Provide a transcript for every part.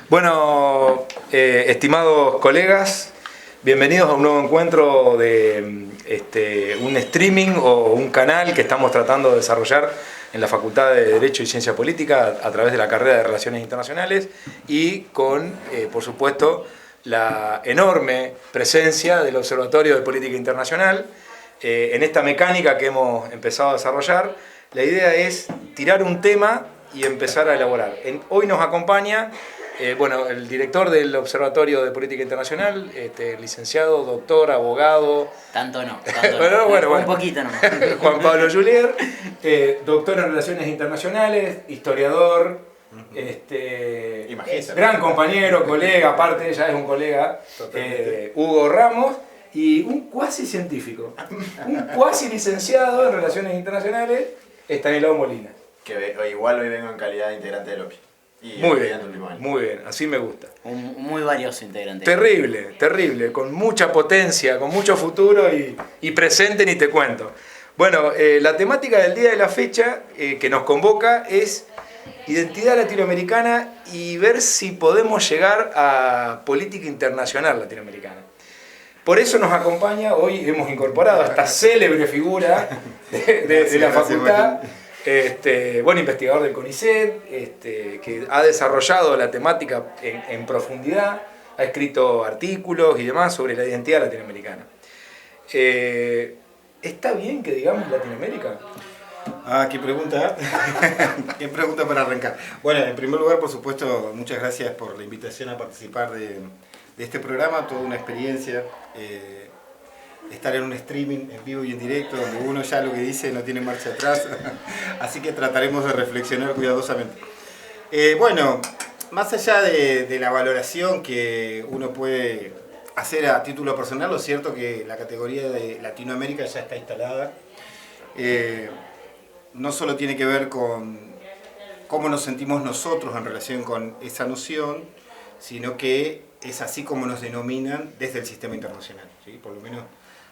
Bueno, estimados colegas, bienvenidos a un nuevo encuentro de un streaming o un canal que estamos tratando de desarrollar en la Facultad de Derecho y Ciencia Política a través de la carrera de Relaciones Internacionales y con, por supuesto, la enorme presencia del Observatorio de Política Internacional. En esta mecánica que hemos empezado a desarrollar, la idea es tirar un tema y empezar a elaborar. Hoy nos acompaña el director del Observatorio de Política Internacional, licenciado, doctor, abogado. Tanto no. Bueno. Un poquito no. Juan Pablo Julier, doctor en Relaciones Internacionales, historiador, gran compañero, colega, aparte ya es un colega, Hugo Ramos, y un cuasi científico, un cuasi licenciado en Relaciones Internacionales, Estanislao Molina. Que igual hoy vengo en calidad de integrante del OPI. Muy bien, así me gusta. Un muy valioso integrante. Terrible, con mucha potencia, con mucho futuro y presente ni te cuento. Bueno, la temática del día de la fecha que nos convoca es identidad latinoamericana y ver si podemos llegar a política internacional latinoamericana. Por eso nos acompaña, hoy hemos incorporado a esta célebre figura de la facultad, investigador del CONICET, que ha desarrollado la temática en profundidad, ha escrito artículos y demás sobre la identidad latinoamericana. ¿Está bien que digamos Latinoamérica? Qué pregunta. Qué pregunta para arrancar. Bueno, en primer lugar, por supuesto, muchas gracias por la invitación a participar de este programa, toda una experiencia. Estar en un streaming en vivo y en directo, donde uno ya lo que dice no tiene marcha atrás, así que trataremos de reflexionar cuidadosamente. Más allá de la valoración que uno puede hacer a título personal, lo cierto que la categoría de Latinoamérica ya está instalada. No solo tiene que ver con cómo nos sentimos nosotros en relación con esa noción, sino que es así como nos denominan desde el sistema internacional, ¿sí? Por lo menos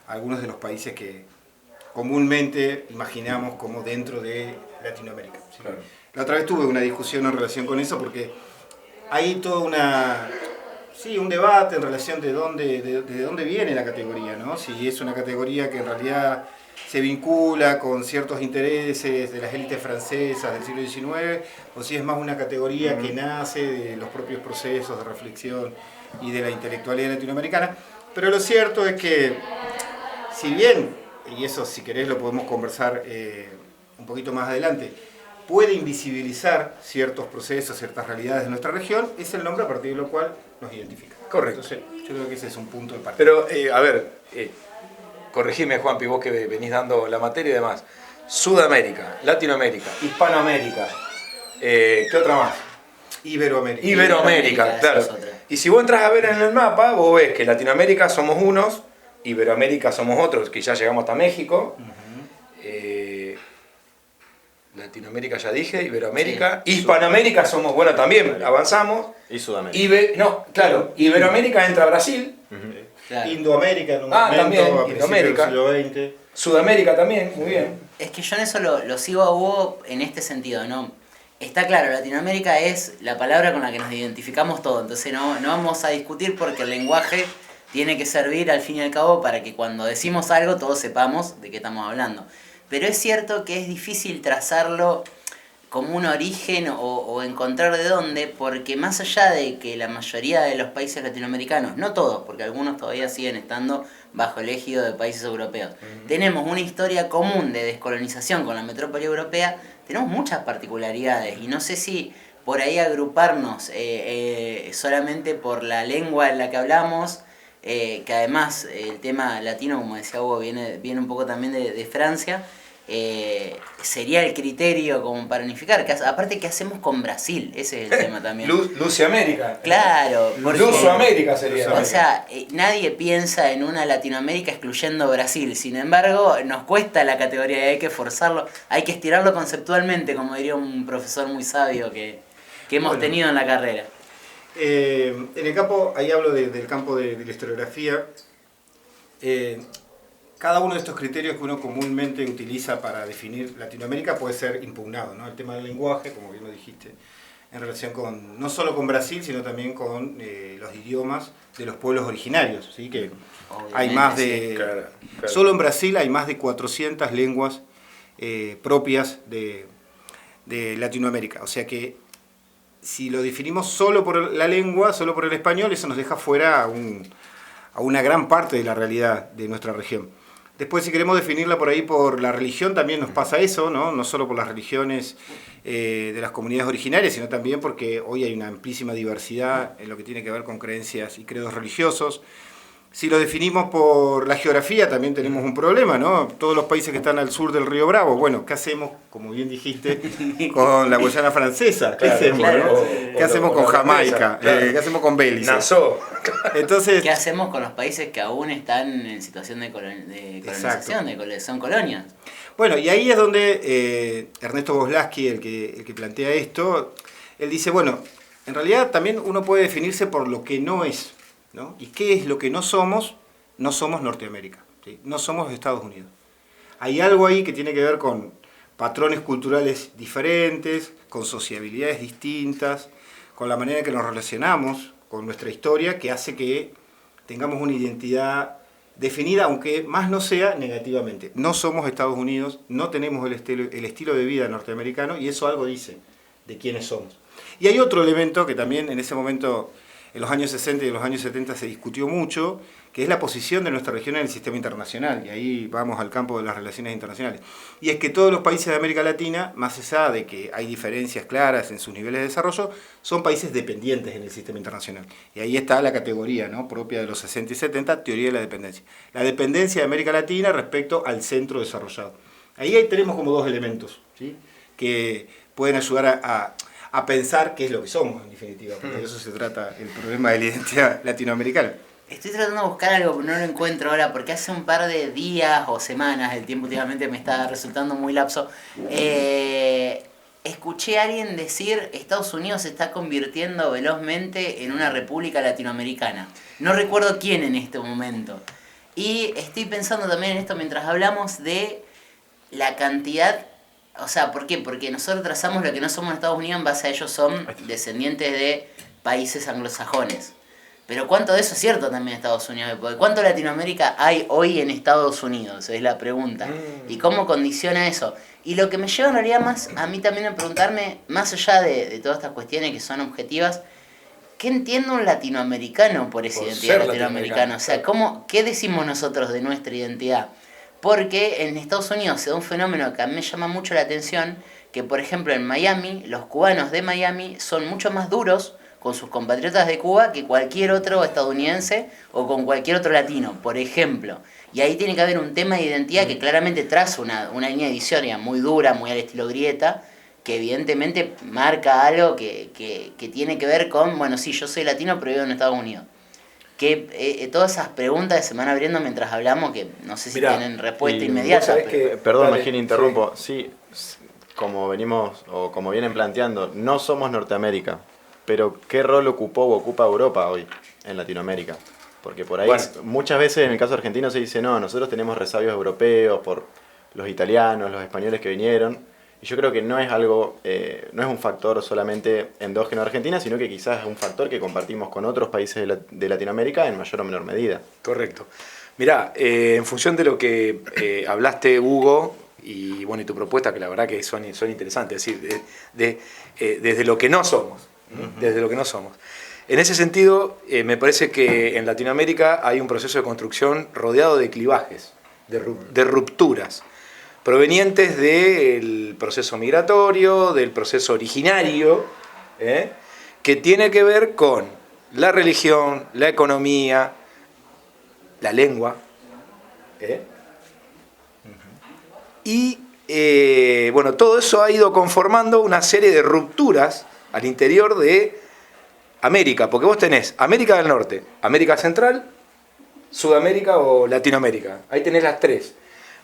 algunos de los países que comúnmente imaginamos como dentro de Latinoamérica, ¿sí? Claro. La otra vez tuve una discusión en relación con eso porque hay toda un debate en relación de dónde viene la categoría, ¿no? Si es una categoría que en realidad se vincula con ciertos intereses de las élites francesas del siglo XIX, o si es más una categoría que nace de los propios procesos de reflexión y de la intelectualidad latinoamericana. Pero lo cierto es que, si bien, y eso si querés lo podemos conversar un poquito más adelante, puede invisibilizar ciertos procesos, ciertas realidades de nuestra región, es el nombre a partir de lo cual nos identifica. Correcto. Entonces, yo creo que ese es un punto de partida. Pero, corregime, Juanpi, vos que venís dando la materia y demás. Sudamérica, Latinoamérica, Hispanoamérica, ¿qué otra más? Iberoamérica, claro. Y si vos entras a ver en el mapa, vos ves que Latinoamérica somos unos, Iberoamérica somos otros, que ya llegamos hasta México. Latinoamérica ya dije, Iberoamérica. Sí. Hispanoamérica somos, también avanzamos. Y Sudamérica. Iberoamérica entra a Brasil. Claro. Indoamérica en un momento, también, a principios del siglo XX. Sudamérica también, muy bien. Es que yo en eso lo sigo a Hugo en este sentido, ¿no? Está claro, Latinoamérica es la palabra con la que nos identificamos todos, entonces no vamos a discutir porque el lenguaje tiene que servir al fin y al cabo para que cuando decimos algo todos sepamos de qué estamos hablando. Pero es cierto que es difícil trazarlo como un origen o encontrar de dónde, porque más allá de que la mayoría de los países latinoamericanos, no todos, porque algunos todavía siguen estando bajo el ejido de países europeos, tenemos una historia común de descolonización con la metrópoli europea, tenemos muchas particularidades y no sé si por ahí agruparnos solamente por la lengua en la que hablamos, que además el tema latino, como decía Hugo, viene un poco también de Francia, sería el criterio como para unificar. Aparte, ¿qué hacemos con Brasil? Ese es el tema también. Luciamérica. Claro. Lusoamérica sería. O sea, nadie piensa en una Latinoamérica excluyendo Brasil. Sin embargo, nos cuesta la categoría y hay que forzarlo, hay que estirarlo conceptualmente, como diría un profesor muy sabio que hemos tenido en la carrera. En el campo, ahí hablo del campo de la historiografía. Cada uno de estos criterios que uno comúnmente utiliza para definir Latinoamérica puede ser impugnado, ¿no? El tema del lenguaje, como bien lo dijiste, en relación con, no solo con Brasil, sino también con los idiomas de los pueblos originarios, ¿sí? Que hay más de... sí. Claro. Solo en Brasil hay más de 400 lenguas propias de Latinoamérica. O sea que si lo definimos solo por la lengua, solo por el español, eso nos deja fuera a una gran parte de la realidad de nuestra región. Después, si queremos definirla por ahí por la religión, también nos pasa eso, ¿no? No solo por las religiones de las comunidades originarias, sino también porque hoy hay una amplísima diversidad en lo que tiene que ver con creencias y credos religiosos. Si lo definimos por la geografía, también tenemos un problema, ¿no? Todos los países que están al sur del río Bravo, bueno, ¿qué hacemos, como bien dijiste, con la Guayana Francesa? ¿Qué hacemos, claro. ¿no? ¿Qué hacemos con Jamaica? Claro. ¿Qué hacemos con Belice? Nassau. Entonces, ¿Qué hacemos con los países que aún están en situación de colonización, son colonias? bueno, y ahí es donde Ernesto Boslaski, el que plantea esto, él dice, bueno, en realidad también uno puede definirse por lo que no es, ¿no? ¿Y qué es lo que no somos? No somos Norteamérica, ¿sí? No somos Estados Unidos. Hay algo ahí que tiene que ver con patrones culturales diferentes, con sociabilidades distintas, con la manera en que nos relacionamos con nuestra historia, que hace que tengamos una identidad definida, aunque más no sea negativamente. No somos Estados Unidos, no tenemos el estilo de vida norteamericano, y eso algo dice de quiénes somos. Y hay otro elemento que también en ese momento, en los años 60 y en los años 70 se discutió mucho, que es la posición de nuestra región en el sistema internacional, y ahí vamos al campo de las relaciones internacionales. Y es que todos los países de América Latina, más allá de que hay diferencias claras en sus niveles de desarrollo, son países dependientes en el sistema internacional. Y ahí está la categoría, ¿no?, propia de los 60 y 70, teoría de la dependencia. La dependencia de América Latina respecto al centro desarrollado. Ahí tenemos como dos elementos, ¿sí?, que pueden ayudar a pensar qué es lo que somos, en definitiva, porque de eso se trata el problema de la identidad latinoamericana. Estoy tratando de buscar algo, pero no lo encuentro ahora, porque hace un par de días o semanas, el tiempo últimamente me está resultando muy lapso, escuché a alguien decir Estados Unidos se está convirtiendo velozmente en una república latinoamericana. No recuerdo quién en este momento. Y estoy pensando también en esto mientras hablamos de la cantidad... O sea, ¿por qué? Porque nosotros trazamos lo que no somos en Estados Unidos, en base a ellos son descendientes de países anglosajones. Pero ¿cuánto de eso es cierto también en Estados Unidos? ¿Cuánto Latinoamérica hay hoy en Estados Unidos? Es la pregunta. ¿Y cómo condiciona eso? Y lo que me lleva en realidad más a mí también a preguntarme, más allá de todas estas cuestiones que son objetivas, ¿qué entiende un latinoamericano por esa identidad latinoamericana? O sea, ¿qué decimos nosotros de nuestra identidad? Porque en Estados Unidos se da un fenómeno que a mí me llama mucho la atención, que por ejemplo en Miami, los cubanos de Miami son mucho más duros con sus compatriotas de Cuba que cualquier otro estadounidense o con cualquier otro latino, por ejemplo. Y ahí tiene que haber un tema de identidad que claramente traza una línea divisoria muy dura, muy al estilo Grieta, que evidentemente marca algo que tiene que ver con, bueno, sí, yo soy latino pero vivo en Estados Unidos. Que todas esas preguntas que se van abriendo mientras hablamos, que no sé si tienen respuesta inmediata. Perdón, Dale, Magín, interrumpo. Sí, como venimos, o como vienen planteando, no somos Norteamérica, pero ¿qué rol ocupó o ocupa Europa hoy en Latinoamérica? Porque por ahí muchas veces en el caso argentino se dice, no, nosotros tenemos resabios europeos por los italianos, los españoles que vinieron. Y yo creo que no es algo, no es un factor solamente endógeno de Argentina, sino que quizás es un factor que compartimos con otros países de Latinoamérica en mayor o menor medida. Correcto. Mirá, en función de lo que hablaste, Hugo, y bueno, y tu propuesta, que la verdad que son interesantes, es decir, desde lo que no somos, desde lo que no somos. En ese sentido, me parece que en Latinoamérica hay un proceso de construcción rodeado de clivajes, de rupturas, provenientes del proceso migratorio, del proceso originario, que tiene que ver con la religión, la economía, la lengua, y bueno, todo eso ha ido conformando una serie de rupturas al interior de América, porque vos tenés América del Norte, América Central, Sudamérica o Latinoamérica, ahí tenés las tres.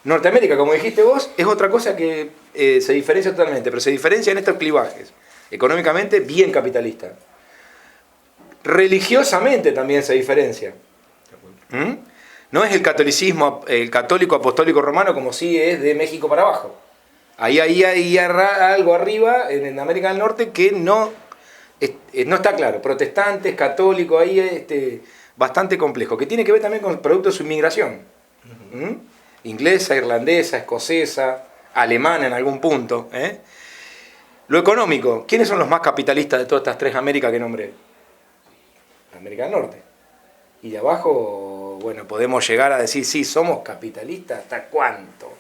Norteamérica, como dijiste vos, es otra cosa que se diferencia totalmente, pero se diferencia en estos clivajes. Económicamente, bien capitalista. Religiosamente también se diferencia. No es el catolicismo, el católico apostólico romano, como sí es de México para abajo. Ahí hay algo arriba, en América del Norte, que no no está claro, protestantes, católicos, ahí bastante complejo, que tiene que ver también con producto de su inmigración. ¿Mm? Inglesa, irlandesa, escocesa, alemana en algún punto. Lo económico, ¿quiénes son los más capitalistas de todas estas tres Américas que nombré? América del Norte. Y de abajo, bueno, podemos llegar a decir, sí, somos capitalistas, ¿hasta cuánto?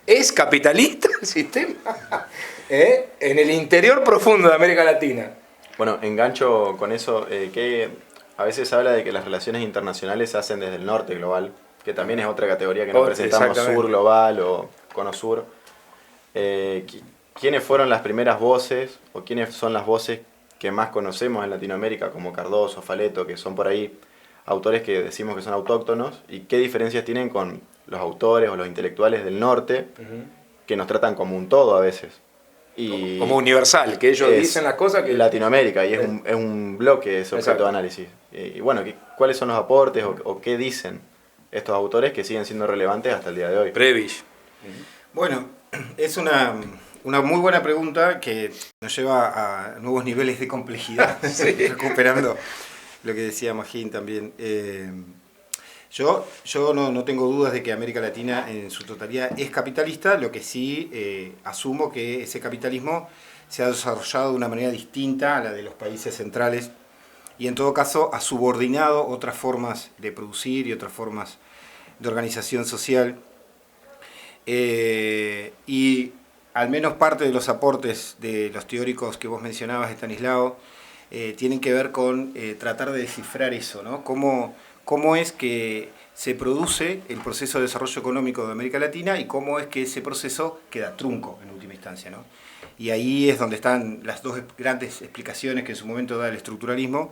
¿Es capitalista el sistema? En el interior profundo de América Latina. Bueno, engancho con eso, que a veces se habla de que las relaciones internacionales se hacen desde el norte global, que también es otra categoría que nos presentamos, sur global o cono sur. ¿Quiénes fueron las primeras voces o quiénes son las voces que más conocemos en Latinoamérica, como Cardoso, Faleto, que son por ahí autores que decimos que son autóctonos, y qué diferencias tienen con los autores o los intelectuales del norte, que nos tratan como un todo a veces? Y como universal, que ellos dicen las cosas que... Latinoamérica, y es un bloque, es objeto de análisis. Y bueno, ¿cuáles son los aportes o qué dicen estos autores que siguen siendo relevantes hasta el día de hoy? Prebisch. Bueno, es una muy buena pregunta que nos lleva a nuevos niveles de complejidad, recuperando lo que decía Magín también. Yo no tengo dudas de que América Latina en su totalidad es capitalista, lo que sí asumo que ese capitalismo se ha desarrollado de una manera distinta a la de los países centrales y en todo caso ha subordinado otras formas de producir y otras formas de organización social. Y al menos parte de los aportes de los teóricos que vos mencionabas, Estanislao, tienen que ver con tratar de descifrar eso, ¿no? Cómo es que se produce el proceso de desarrollo económico de América Latina y cómo es que ese proceso queda trunco en última instancia, ¿no? Y ahí es donde están las dos grandes explicaciones que en su momento da el estructuralismo,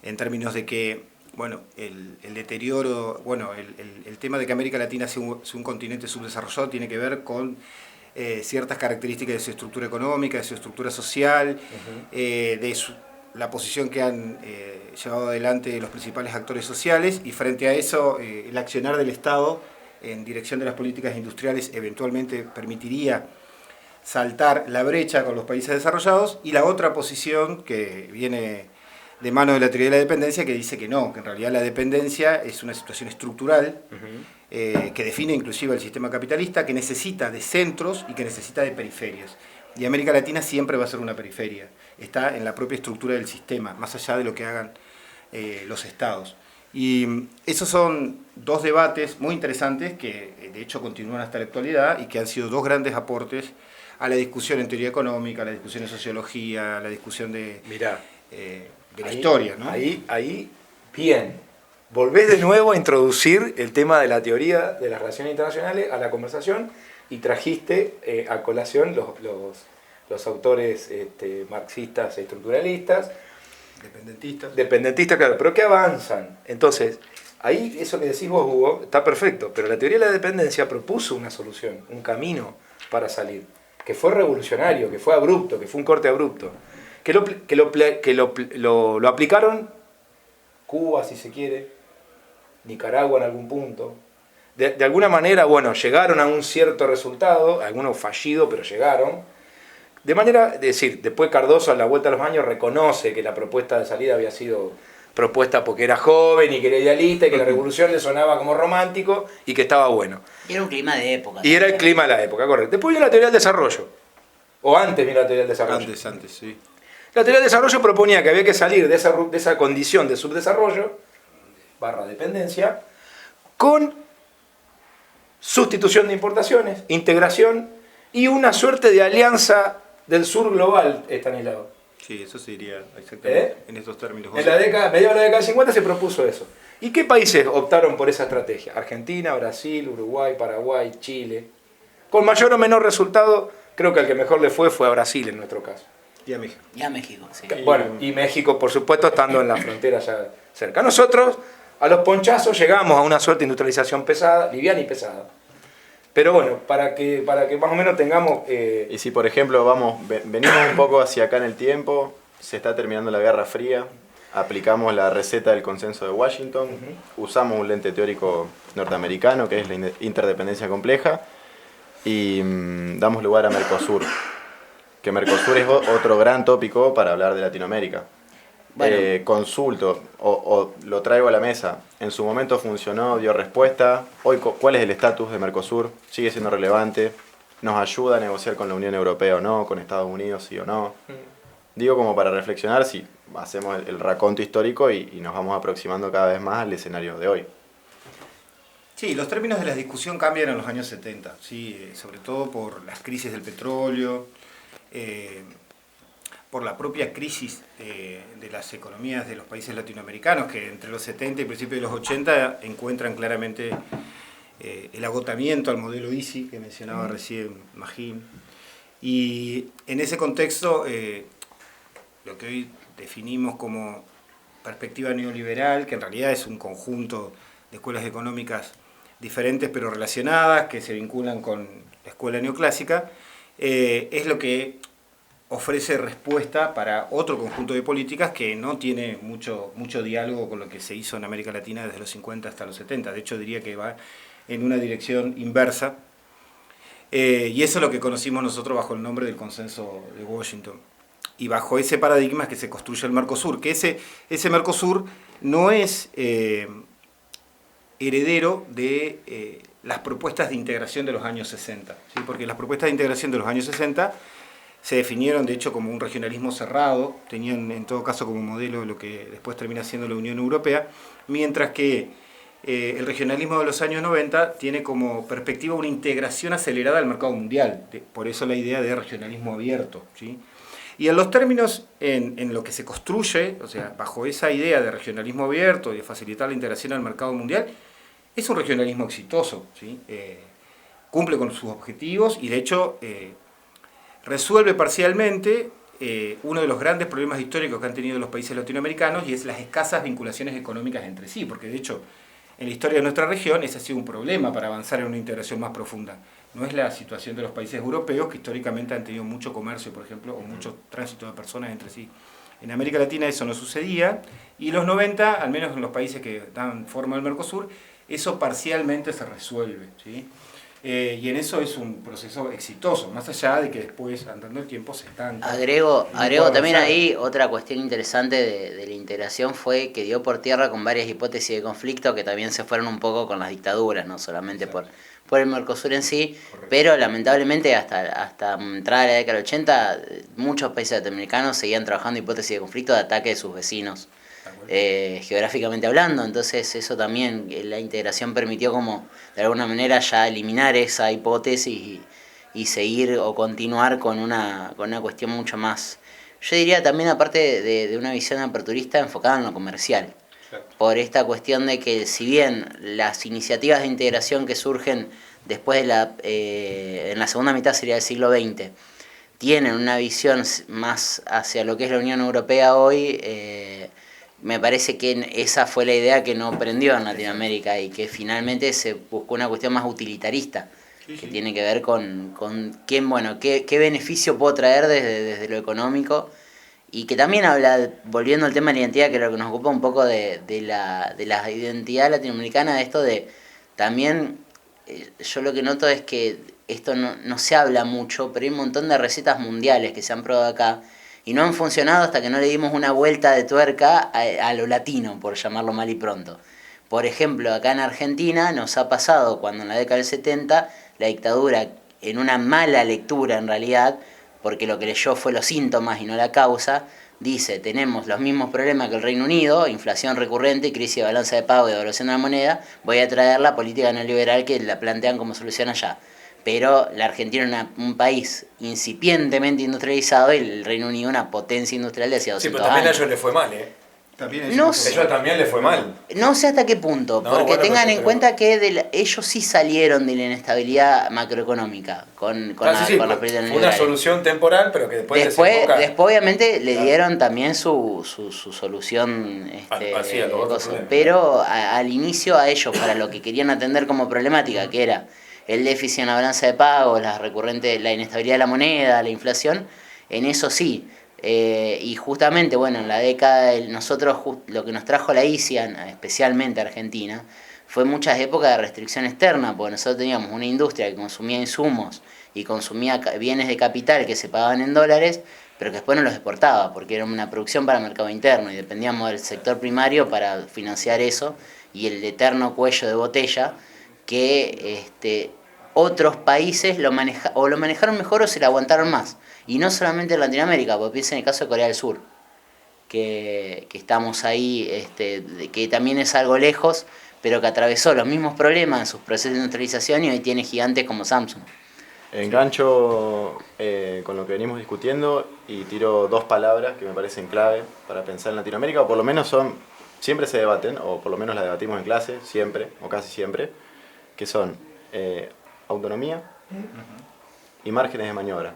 en términos de que, bueno, el deterioro, bueno, el tema de que América Latina sea un continente subdesarrollado tiene que ver con ciertas características de su estructura económica, de su estructura social, la posición que han llevado adelante los principales actores sociales, y frente a eso el accionar del Estado en dirección de las políticas industriales eventualmente permitiría saltar la brecha con los países desarrollados, y la otra posición que viene de mano de la teoría de la dependencia, que dice que no, que en realidad la dependencia es una situación estructural que define inclusive el sistema capitalista, que necesita de centros y que necesita de periferias. Y América Latina siempre va a ser una periferia, está en la propia estructura del sistema, más allá de lo que hagan los estados. Y esos son dos debates muy interesantes que de hecho continúan hasta la actualidad y que han sido dos grandes aportes a la discusión en teoría económica, a la discusión en sociología, a la discusión de la historia, ¿no? Ahí, bien. Volvés de nuevo a introducir el tema de la teoría de las relaciones internacionales a la conversación y trajiste a colación los autores marxistas e estructuralistas. Dependentistas, claro, pero que avanzan. Entonces, ahí eso que decís vos, Hugo, está perfecto, pero la teoría de la dependencia propuso una solución, un camino para salir, que fue revolucionario, que fue abrupto, que fue un corte abrupto, que lo aplicaron Cuba, si se quiere, Nicaragua en algún punto. De alguna manera, bueno, llegaron a un cierto resultado, algunos fallido, pero llegaron. De manera, es decir, después Cardoso a la vuelta de los años reconoce que la propuesta de salida había sido propuesta porque era joven y que era idealista y que la revolución le sonaba como romántico y que estaba bueno. Y era un clima de época. Y era el clima de la época, correcto. Después vino la teoría del desarrollo. O antes vino la teoría del desarrollo. Antes, sí. La teoría del desarrollo proponía que había que salir de esa condición de subdesarrollo, / dependencia, con sustitución de importaciones, integración y una suerte de alianza del sur global, Estanislao. Sí, eso se diría exactamente en estos términos. En la década, mediados de la década de 50 se propuso eso. ¿Y qué países optaron por esa estrategia? Argentina, Brasil, Uruguay, Paraguay, Chile. Con mayor o menor resultado, creo que al que mejor le fue a Brasil en nuestro caso. Y a México. Y a México, sí. Bueno, y México, por supuesto, estando en la frontera ya cerca. Nosotros, a los ponchazos, llegamos a una suerte de industrialización pesada, liviana y pesada. Pero bueno, para que más o menos tengamos... Y si, por ejemplo, venimos un poco hacia acá en el tiempo, se está terminando la Guerra Fría, aplicamos la receta del consenso de Washington, usamos un lente teórico norteamericano, que es la interdependencia compleja, y damos lugar a Mercosur. que Mercosur es otro gran tópico para hablar de Latinoamérica. Bueno. Consulto o lo traigo a la mesa. En su momento funcionó, dio respuesta. Hoy, ¿cuál es el estatus de Mercosur? ¿Sigue siendo relevante? ¿Nos ayuda a negociar con la Unión Europea o no? ¿Con Estados Unidos sí o no? Digo como para reflexionar si hacemos el raconto histórico y nos vamos aproximando cada vez más al escenario de hoy. Sí, los términos de la discusión cambian en los años 70, ¿sí? Sobre todo por las crisis del petróleo, por la propia crisis de las economías de los países latinoamericanos, que entre los 70 y principios de los 80 encuentran claramente el agotamiento al modelo ISI que mencionaba recién Magín. Y en ese contexto, lo que hoy definimos como perspectiva neoliberal, que en realidad es un conjunto de escuelas económicas diferentes pero relacionadas, que se vinculan con la escuela neoclásica, es lo que ofrece respuesta para otro conjunto de políticas que no tiene mucho diálogo con lo que se hizo en América Latina desde los 50 hasta los 70. De hecho, diría que va en una dirección inversa. Y eso es lo que conocimos nosotros bajo el nombre del Consenso de Washington. Y bajo ese paradigma es que se construye el Mercosur, que ese Mercosur no es heredero de las propuestas de integración de los años 60, ¿sí? Porque las propuestas de integración de los años 60 se definieron de hecho como un regionalismo cerrado, tenían en todo caso como modelo lo que después termina siendo la Unión Europea, mientras que el regionalismo de los años 90 tiene como perspectiva una integración acelerada al mercado mundial, por eso la idea de regionalismo abierto, ¿sí? Y en los términos en lo que se construye, o sea, bajo esa idea de regionalismo abierto y de facilitar la integración al mercado mundial, es un regionalismo exitoso, ¿sí? Cumple con sus objetivos y de hecho resuelve parcialmente uno de los grandes problemas históricos que han tenido los países latinoamericanos, y es las escasas vinculaciones económicas entre sí, porque de hecho en la historia de nuestra región ese ha sido un problema para avanzar en una integración más profunda. No es la situación de los países europeos, que históricamente han tenido mucho comercio, por ejemplo, o mucho tránsito de personas entre sí. En América Latina eso no sucedía, y en los 90, al menos en los países que dan forma al Mercosur, eso parcialmente se resuelve, ¿sí? Y en eso es un proceso exitoso, más allá de que después, andando el tiempo, se estanca. Agrego también ahí otra cuestión interesante de la integración fue que dio por tierra con varias hipótesis de conflicto que también se fueron un poco con las dictaduras, no solamente por el Mercosur en sí. Correcto. Pero lamentablemente hasta entrada de la década del 80, muchos países latinoamericanos seguían trabajando hipótesis de conflicto de ataque de sus vecinos. Geográficamente hablando, entonces eso también, la integración permitió como de alguna manera ya eliminar esa hipótesis y seguir o continuar con una cuestión mucho más, yo diría también aparte de una visión aperturista enfocada en lo comercial, por esta cuestión de que si bien las iniciativas de integración que surgen después de en la segunda mitad sería del siglo XX tienen una visión más hacia lo que es la Unión Europea hoy, me parece que esa fue la idea que no prendió en Latinoamérica y que finalmente se buscó una cuestión más utilitarista, que tiene que ver con qué beneficio puedo traer desde lo económico, y que también habla, volviendo al tema de la identidad, que es lo que nos ocupa un poco de la identidad latinoamericana, de esto de también, yo lo que noto es que esto no se habla mucho, pero hay un montón de recetas mundiales que se han probado acá, y no han funcionado hasta que no le dimos una vuelta de tuerca a lo latino, por llamarlo mal y pronto. Por ejemplo, acá en Argentina nos ha pasado cuando en la década del 70 la dictadura, en una mala lectura en realidad, porque lo que leyó fue los síntomas y no la causa, dice, tenemos los mismos problemas que el Reino Unido, inflación recurrente, crisis de balanza de pago y devaluación de la moneda, voy a traer la política neoliberal que la plantean como solución allá. Pero la Argentina es un país incipientemente industrializado y el Reino Unido una potencia industrial de hacía 200 años. Sí, pero también a ellos les fue mal, ¿eh? Ellos también les fue mal. No sé hasta qué punto, porque tengan en cuenta que ellos sí salieron de la inestabilidad macroeconómica con la política neoliberal. Fue una solución temporal, pero que después obviamente le dieron también su solución, pero al inicio a ellos, para lo que querían atender como problemática, que era el déficit en la balanza de pagos, la inestabilidad de la moneda, la inflación, en eso sí. Y justamente, en la década, nosotros lo que nos trajo la ISIA, especialmente Argentina, fue muchas épocas de restricción externa, porque nosotros teníamos una industria que consumía insumos y consumía bienes de capital que se pagaban en dólares, pero que después no los exportaba, porque era una producción para el mercado interno y dependíamos del sector primario para financiar eso, y el eterno cuello de botella que otros países lo manejaron mejor o se lo aguantaron más. Y no solamente en Latinoamérica, porque piensa en el caso de Corea del Sur, que estamos ahí, que también es algo lejos, pero que atravesó los mismos problemas en sus procesos de industrialización y hoy tiene gigantes como Samsung. Engancho con lo que venimos discutiendo y tiro dos palabras que me parecen clave para pensar en Latinoamérica, o por lo menos siempre se debaten, o por lo menos las debatimos en clase, siempre, o casi siempre, que son autonomía y márgenes de maniobra.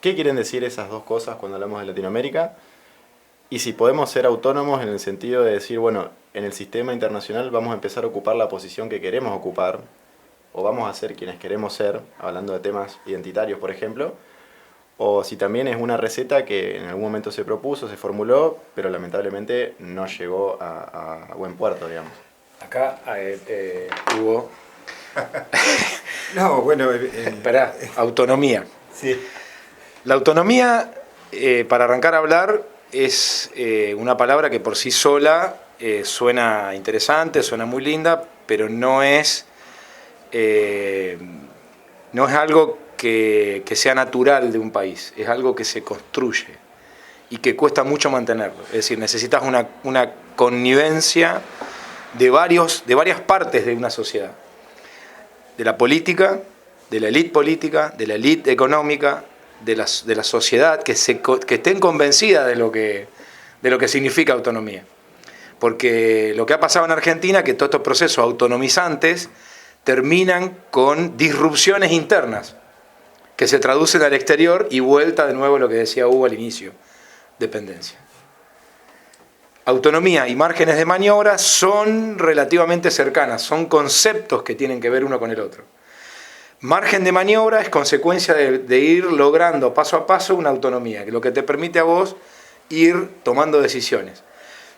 ¿Qué quieren decir esas dos cosas cuando hablamos de Latinoamérica? Y si podemos ser autónomos en el sentido de decir, bueno, en el sistema internacional vamos a empezar a ocupar la posición que queremos ocupar, o vamos a ser quienes queremos ser, hablando de temas identitarios, por ejemplo, o si también es una receta que en algún momento se propuso, se formuló, pero lamentablemente no llegó a buen puerto, digamos. Acá hubo... No, bueno... Esperá, autonomía. Sí. La autonomía, para arrancar a hablar, es una palabra que por sí sola suena interesante, suena muy linda, pero no es algo que sea natural de un país, es algo que se construye y que cuesta mucho mantenerlo. Es decir, necesitas una connivencia de varias partes de una sociedad. De la política, de la élite económica, de la sociedad, que estén convencidas de lo que significa autonomía. Porque lo que ha pasado en Argentina, que todos estos procesos autonomizantes terminan con disrupciones internas, que se traducen al exterior y vuelta de nuevo a lo que decía Hugo al inicio, dependencia. Autonomía y márgenes de maniobra son relativamente cercanas, son conceptos que tienen que ver uno con el otro. Margen de maniobra es consecuencia de ir logrando paso a paso una autonomía, que lo que te permite a vos ir tomando decisiones.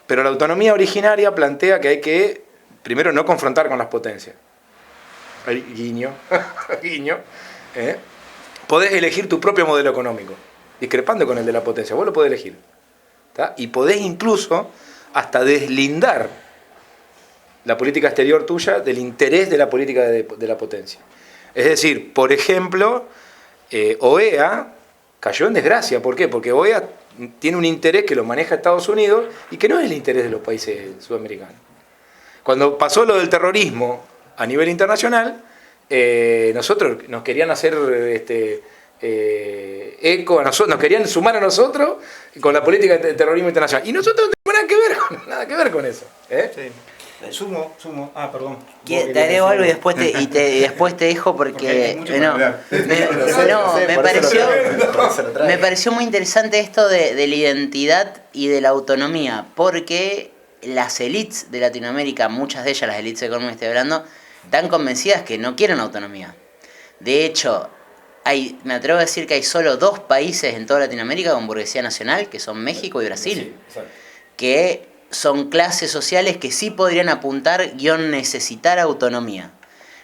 Pero la autonomía originaria plantea que hay que, primero, no confrontar con las potencias. Guiño, guiño. Podés elegir tu propio modelo económico, discrepando con el de la potencia, vos lo podés elegir. ¿Tá? Y podés incluso hasta deslindar la política exterior tuya del interés de la política de la potencia. Es decir, por ejemplo, OEA cayó en desgracia. ¿Por qué? Porque OEA tiene un interés que lo maneja Estados Unidos y que no es el interés de los países sudamericanos. Cuando pasó lo del terrorismo a nivel internacional, nosotros nos querían hacer eco a nosotros, nos querían sumar a nosotros con la política de terrorismo internacional. Y nosotros no tenemos nada que ver con eso. Sí. Sumo. Ah, perdón. Te agrego algo y después te dejo porque me pareció muy interesante esto de la identidad y de la autonomía, porque las élites de Latinoamérica, muchas de ellas, las élites económicas que estoy hablando, están convencidas que no quieren autonomía. De hecho, me atrevo a decir que hay solo 2 países en toda Latinoamérica con burguesía nacional, que son México y Brasil, que son clases sociales que sí podrían apuntar necesitar autonomía.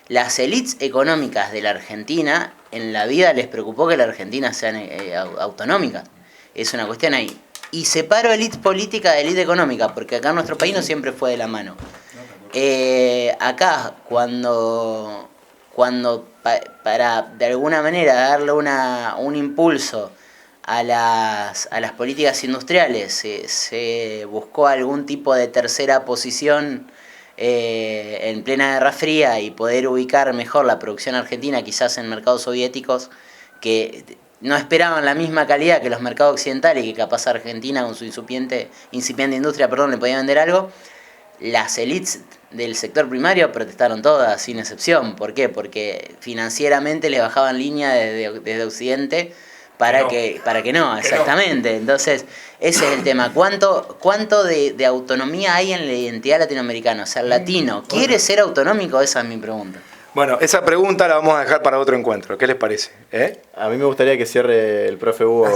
Las élites económicas de la Argentina, en la vida les preocupó que la Argentina sean autonómicas. Es una cuestión ahí. Y separo élite política de élite económica, porque acá en nuestro país no siempre fue de la mano. Acá, cuando para de alguna manera darle un impulso a las políticas industriales se buscó algún tipo de tercera posición en plena Guerra Fría y poder ubicar mejor la producción argentina quizás en mercados soviéticos que no esperaban la misma calidad que los mercados occidentales y que capaz Argentina con su incipiente industria le podía vender algo. Las élites del sector primario protestaron todas, sin excepción. ¿Por qué? Porque financieramente les bajaban línea desde Occidente para que no, exactamente. Entonces, ese es el tema. ¿Cuánto de autonomía hay en la identidad latinoamericana? O sea, el latino, ¿quiere ser autonómico? Esa es mi pregunta. Bueno, esa pregunta la vamos a dejar para otro encuentro. ¿Qué les parece? A mí me gustaría que cierre el profe Hugo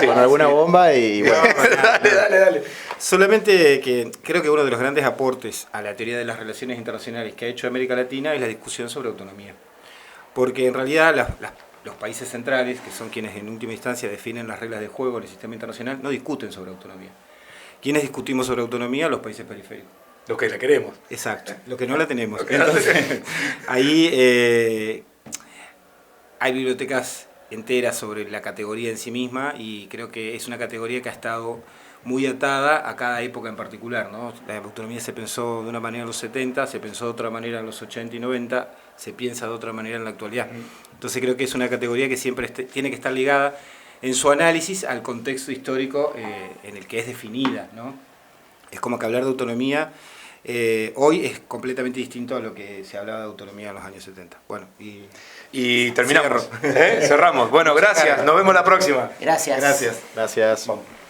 con alguna bomba y bueno. Dale. Solamente que creo que uno de los grandes aportes a la teoría de las relaciones internacionales que ha hecho América Latina es la discusión sobre autonomía. Porque en realidad los países centrales, que son quienes en última instancia definen las reglas de juego en el sistema internacional, no discuten sobre autonomía. ¿Quiénes discutimos sobre autonomía? Los países periféricos. Los que la queremos. Exacto, lo que no la tenemos. Entonces, ahí hay bibliotecas enteras sobre la categoría en sí misma y creo que es una categoría que ha estado muy atada a cada época en particular, ¿no? La autonomía se pensó de una manera en los 70, se pensó de otra manera en los 80 y 90, se piensa de otra manera en la actualidad. Entonces creo que es una categoría que siempre tiene que estar ligada en su análisis al contexto histórico en el que es definida, ¿no? Es como que hablar de autonomía hoy es completamente distinto a lo que se hablaba de autonomía en los años 70. Bueno, y terminamos. Cerramos. Bueno, gracias. Nos vemos la próxima. Gracias. Gracias. Gracias. Vamos.